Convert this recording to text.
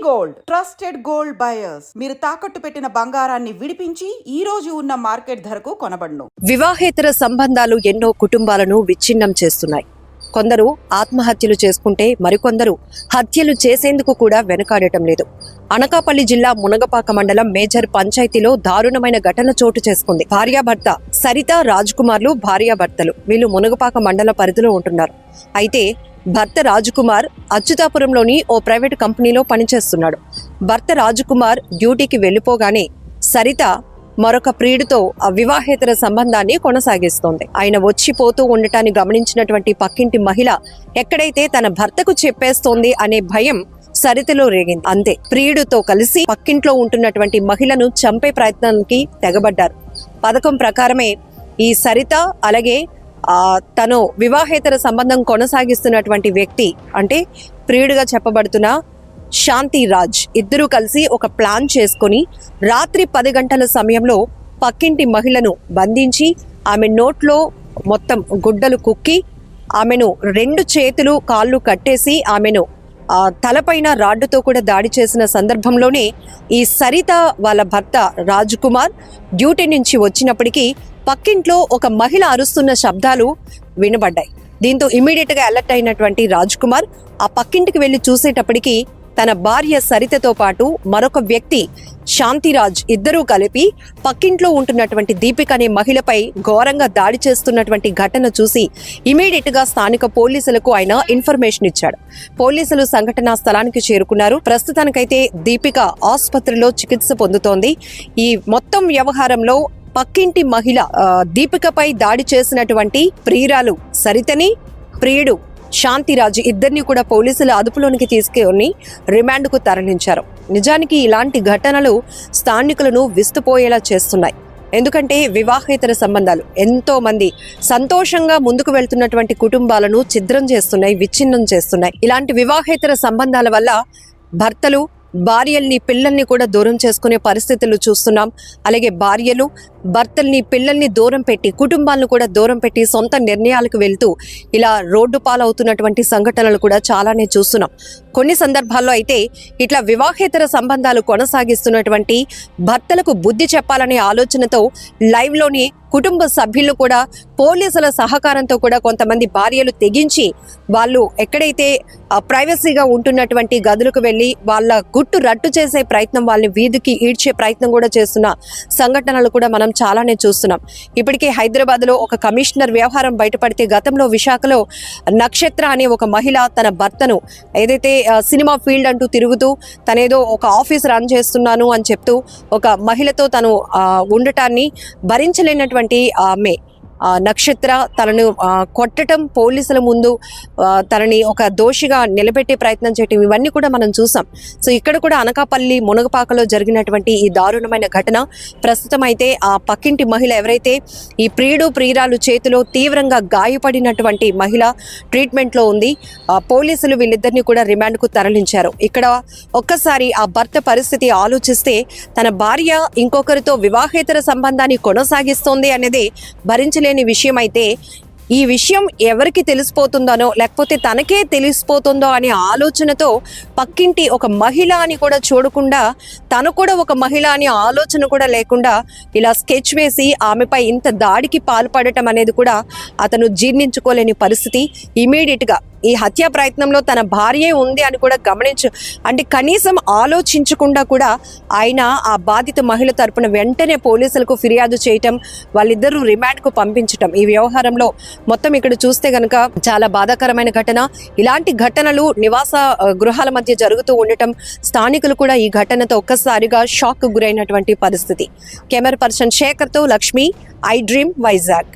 Gold trusted gold buyers మీరు తాకట్టు పెట్టిన బంగారాన్ని విడిపించి ఈ రోజు ఉన్న మార్కెట్ ధరకు కొనబడును. వివాహేతర సంబంధాలు ఎన్నో కుటుంబాలను విచ్ఛిన్నం చేస్తున్నాయి. కొందరు ఆత్మహత్యలు చేసుకుంటే మరికొందరు హత్యలు చేసేందుకు కూడా వెనుకాడటం లేదు. అనకాపల్లి జిల్లా మునగపాక మండలం మేజర్ పంచాయతీలో దారుణమైన ఘటన చోటు చేసుకుంది. భార్యాభర్త సరిత రాజ్ కుమార్లు భార్యాభర్తలు. వీళ్ళు మునగపాక మండల పరిధిలో ఉంటున్నారు. అయితే భర్త రాజకుమార్ అచ్యుతాపురంలోని ఓ ప్రైవేట్ కంపెనీలో పనిచేస్తున్నాడు. భర్త రాజకుమార్ డ్యూటీకి వెళ్లిపోగానే సరిత మరొక ప్రియుడితో ఆ వివాహేతర సంబంధాన్ని కొనసాగిస్తోంది. ఆయన వచ్చిపోతూ ఉండటాన్ని గమనించినటువంటి పక్కింటి మహిళ ఎక్కడైతే తన భర్తకు చెప్పేస్తోంది అనే భయం సరితలో రేగింది. అంతే, ప్రియుడితో కలిసి పక్కింట్లో ఉంటున్నటువంటి మహిళను చంపే ప్రయత్నానికి తెగబడ్డారు. పథకం ప్రకారమే ఈ సరిత అలాగే తను వివాహేతర సంబంధం కొనసాగిస్తున్నటువంటి వ్యక్తి అంటే ప్రియుడిగా చెప్పబడుతున్న శాంతి రాజ్ ఇద్దరూ కలిసి ఒక ప్లాన్ చేసుకుని రాత్రి 10 గంటల సమయంలో పక్కింటి మహిళను బంధించి ఆమె నోట్లో మొత్తం గుడ్డలు కుక్కి ఆమెను 2 చేతులు కాళ్ళు కట్టేసి ఆమెను తలపైన రాడ్డుతో కూడా దాడి చేసిన సందర్భంలోనే ఈ సరిత వాళ్ళ భర్త రాజ్ కుమార్ డ్యూటీ నుంచి వచ్చినప్పటికీ పక్కింట్లో ఒక మహిళ అరుస్తున్న శబ్దాలు వినబడ్డాయి. దీంతో ఇమీడియట్ గా అలర్ట్ అయినటువంటి రాజ్ కుమార్ ఆ పక్కింటికి వెళ్లి చూసేటప్పటికీ తన భార్య సరితతో పాటు మరొక వ్యక్తి శాంతిరాజ్ ఇద్దరూ కలిపి పక్కింట్లో ఉంటున్నటువంటి దీపిక అనే మహిళపై ఘోరంగా దాడి చేస్తున్నటువంటి ఘటన చూసి ఇమీడియట్ గా స్థానిక పోలీసులకు ఆయన ఇన్ఫర్మేషన్ ఇచ్చాడు. పోలీసులు సంఘటనా స్థలానికి చేరుకున్నారు. ప్రస్తుతానికైతే దీపిక ఆసుపత్రిలో చికిత్స పొందుతోంది. ఈ మొత్తం వ్యవహారంలో పక్కింటి మహిళ దీపికపై దాడి చేసినటువంటి ప్రియురాలు సరితని, ప్రియుడు శాంతిరాజు ఇద్దరిని కూడా పోలీసులు అదుపులోనికి తీసుకొని రిమాండ్కు తరలించారు. నిజానికి ఇలాంటి ఘటనలు స్థానికులను విస్తుపోయేలా చేస్తున్నాయి. ఎందుకంటే వివాహేతర సంబంధాలు ఎంతో మంది సంతోషంగా ముందుకు వెళ్తున్నటువంటి కుటుంబాలను ఛిద్రం చేస్తున్నాయి, విచ్ఛిన్నం చేస్తున్నాయి. ఇలాంటి వివాహేతర సంబంధాల వల్ల భర్తలు భార్యల్ని పిల్లల్ని కూడా దూరం చేసుకునే పరిస్థితులు చూస్తున్నాం. అలాగే భార్యలు భర్తల్ని పిల్లల్ని దూరం పెట్టి కుటుంబాలను కూడా దూరం పెట్టి సొంత నిర్ణయాలకు వెళ్తూ ఇలా రోడ్డు పాలవుతున్నటువంటి సంఘటనలు కూడా చాలానే చూస్తున్నాం. కొన్ని సందర్భాల్లో అయితే ఇట్లా వివాహేతర సంబంధాలు కొనసాగిస్తున్నటువంటి భర్తలకు బుద్ధి చెప్పాలనే ఆలోచనతో లైవ్లోని కుటుంబ సభ్యులు కూడా పోలీసుల సహకారంతో కూడా కొంతమంది భార్యలు తెగించి వాళ్ళు ఎక్కడైతే ప్రైవసీగా ఉంటున్నటువంటి గదులకు వెళ్లి వాళ్ళ గుట్టు రట్టు చేసే ప్రయత్నం, వాళ్ళని వీధికి ఈడ్చే ప్రయత్నం కూడా చేస్తున్న సంఘటనలు కూడా మనం చాలానే చూస్తున్నాం. ఇప్పటికే హైదరాబాద్ లో ఒక కమిషనర్ వ్యవహారం బయటపడితే గతంలో విశాఖలో నక్షత్ర అనే ఒక మహిళ తన భర్తను ఏదైతే సినిమా ఫీల్డ్ అంటూ తిరుగుతూ తనేదో ఒక ఆఫీస్ రన్ చేస్తున్నాను అని చెప్తూ ఒక మహిళతో తను ఉండటాన్ని భరించలేనటువంటి ఆమె నక్షత్ర తనను కొట్టడం, పోలీసుల ముందు తనని ఒక దోషిగా నిలబెట్టే ప్రయత్నం చేయటం ఇవన్నీ కూడా మనం చూసాం. సో ఇక్కడ కూడా అనకాపల్లి మునగపాకలో జరిగినటువంటి ఈ దారుణమైన ఘటన ప్రస్తుతం అయితే ఆ పక్కింటి మహిళ ఎవరైతే ఈ ప్రియుడు ప్రియురాలు చేతిలో తీవ్రంగా గాయపడినటువంటి మహిళ ట్రీట్మెంట్లో ఉంది. పోలీసులు వీళ్ళిద్దరిని కూడా రిమాండ్కు తరలించారు. ఇక్కడ ఒక్కసారి ఆ భర్త పరిస్థితి ఆలోచిస్తే తన భార్య ఇంకొకరితో వివాహేతర సంబంధాన్ని కొనసాగిస్తోంది అనేది భరించలే విషయం. అయితే ఈ విషయం ఎవరికి తెలిసిపోతుందనో లేకపోతే తనకే తెలిసిపోతుందో అనే ఆలోచనతో పక్కింటి ఒక మహిళ అని కూడా చూడకుండా తను కూడా ఒక మహిళ అనే ఆలోచన కూడా లేకుండా ఇలా స్కెచ్ వేసి ఆమెపై ఇంత దాడికి పాల్పడటం అనేది కూడా అతను జీర్ణించుకోలేని పరిస్థితి. ఇమీడియట్ గా ఈ హత్యా ప్రయత్నంలో తన భార్యే ఉంది అని కూడా అంటే కనీసం ఆలోచించకుండా కూడా ఆయన ఆ బాధిత మహిళ తరపున వెంటనే పోలీసులకు ఫిర్యాదు చేయటం, వాళ్ళిద్దరూ రిమాండ్కు పంపించటం. ఈ వ్యవహారంలో మొత్తం ఇక్కడ చూస్తే గనక చాలా బాధాకరమైన ఘటన. ఇలాంటి ఘటనలు నివాస గృహాల మధ్య జరుగుతూ ఉండటం, స్థానికులు కూడా ఈ ఘటనతో ఒక్కసారిగా షాక్ గురైనటువంటి పరిస్థితి. కెమెరా పర్సన్ శేఖర్తో లక్ష్మి, ఐ డ్రీమ్, వైజాగ్.